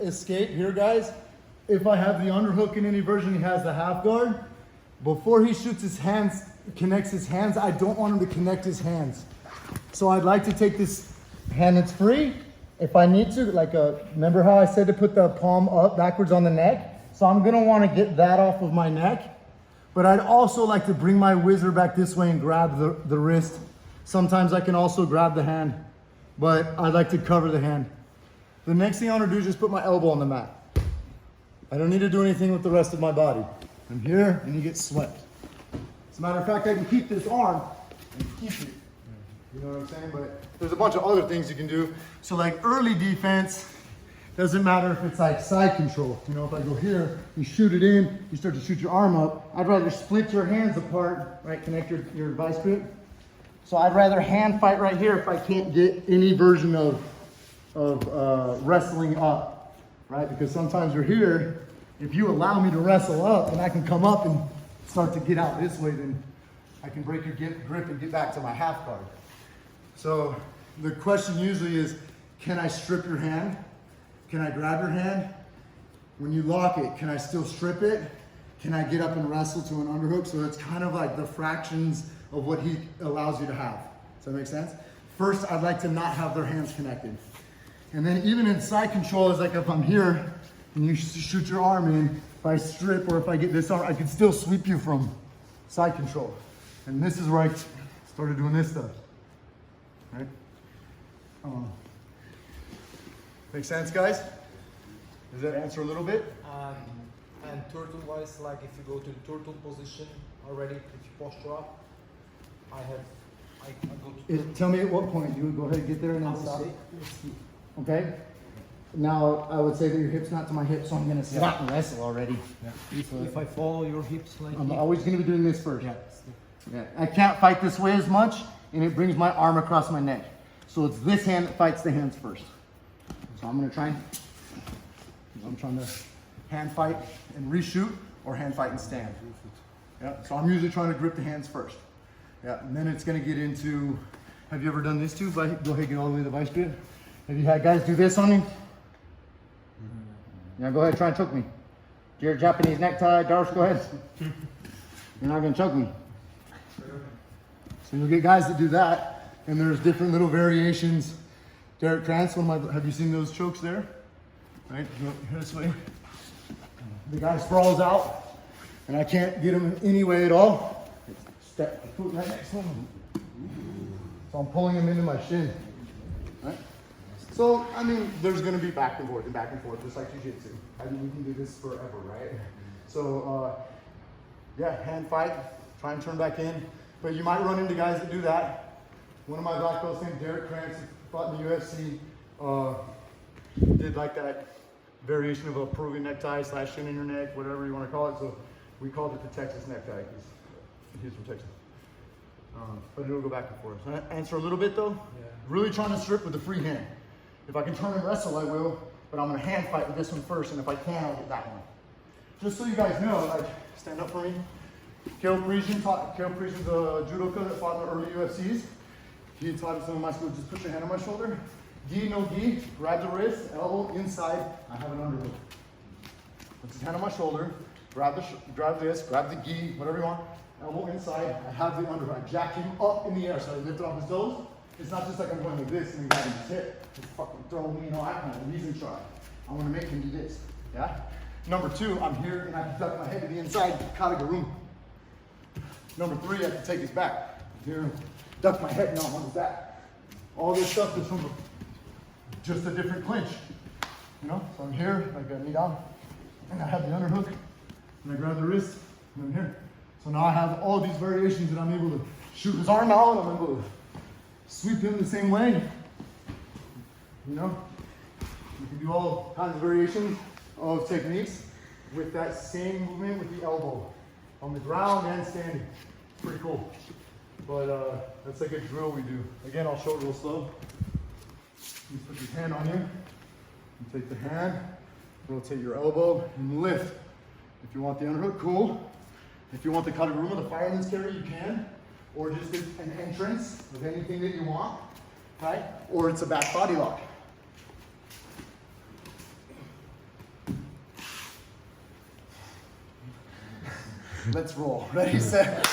escape here, guys, if I have the underhook in any version, he has the half guard. Before he shoots his hands, connects his hands, I don't want him to connect his hands. So I'd like to take this hand that's free, if I need to, remember how I said to put the palm up backwards on the neck? So I'm gonna wanna get that off of my neck, but I'd also like to bring my whizzer back this way and grab the wrist. Sometimes I can also grab the hand, but I'd like to cover the hand. The next thing I wanna do is just put my elbow on the mat. I don't need to do anything with the rest of my body. I'm here and you get swept. As a matter of fact, I can keep this arm and keep it. You know what I'm saying? But there's a bunch of other things you can do. So like early defense, doesn't matter if it's like side control. You know, if I go here, you shoot it in, you start to shoot your arm up. I'd rather split your hands apart, right? Connect your vice grip. So I'd rather hand fight right here if I can't get any version of wrestling up, right? Because sometimes you're here, if you allow me to wrestle up and I can come up and start to get out this way, then I can break your grip and get back to my half guard. So the question usually is, can I strip your hand? Can I grab your hand? When you lock it, can I still strip it? Can I get up and wrestle to an underhook? So it's kind of like the fractions of what he allows you to have. Does that make sense? First, I'd like to not have their hands connected. And then even in side control, is like if I'm here and you shoot your arm in, if I strip or if I get this arm, I can still sweep you from side control. And this is where I started doing this stuff. Right? Make sense, guys? Does that answer a little bit? And turtle-wise, like if you go to the turtle position already, if you posture up, I go to Tell me at what point you would go ahead and get there and then stop. Okay? Now, I would say that your hip's not to my hip, so I'm gonna stop and wrestle already. Yeah. If I follow your hips like I'm always gonna be doing this first. Yeah. Yeah. I can't fight this way as much, and it brings my arm across my neck. So it's this hand that fights the hands first. So I'm trying to hand fight and reshoot, or hand fight and stand. Yeah. So I'm usually trying to grip the hands first. Yeah. And then it's gonna get into, have you ever done this too? Go ahead and get all the way to the vice grip. Have you had guys do this on you? Yeah, go ahead, try and choke me. Your Japanese necktie, Darce, go ahead. You're not gonna choke me. So you'll get guys that do that, and there's different little variations. Derek Krantz, have you seen those chokes there? Right, go this way. The guy sprawls out, and I can't get him any way at all. Step foot right next to him. So I'm pulling him into my shin. Right? So, I mean, there's gonna be back and forth, just like jiu-jitsu. I mean, we can do this forever, right? So, yeah, hand fight, try and turn back in. But you might run into guys that do that. One of my black belts named Derek Krantz, fought in the UFC, did like that variation of a Peruvian necktie / shin in your neck, whatever you wanna call it. So we called it the Texas necktie, because he's from Texas. But it'll go back and forth. So answer a little bit though? Yeah. Really trying to strip with the free hand. If I can turn and wrestle, I will, but I'm gonna hand fight with this one first, and if I can, I'll get that one. Just so you guys know, like, stand up for me. Kale Parisian's a judoka that fought in the early UFCs. He taught at some of my schools, just put your hand on my shoulder. Gi, no gi, grab the wrist, elbow inside, I have an underhook. Put his hand on my shoulder, grab this, grab the gi, whatever you want, elbow inside, I have the underhook. I jack him up in the air, so I lift it off his toes. It's not just like I'm going like this and grabbing his hip. It's fucking throwing me, I kind of knees and try. I want to make him do this, yeah? Number 2, I'm here and I can duck my head to the inside, katagaruma. Number 3, I can take his back. Here, duck my head, no, on his back. All this stuff is from just a different clinch. You know, so I'm here, I got knee down, and I have the underhook, and I grab the wrist, and I'm here. So now I have all these variations that I'm able to shoot his arm out, and I'm able to sweep him the same way. You know, you can do all kinds of variations of techniques with that same movement with the elbow on the ground and standing. Pretty cool. But that's like a drill we do. Again, I'll show it real slow. You put your hand on here. You take the hand, rotate your elbow, and lift. If you want the underhook, cool. If you want the katagaruma, the fireman's carry, you can. Or just an entrance of anything that you want, right? Or it's a back body lock. Let's roll. Ready, set.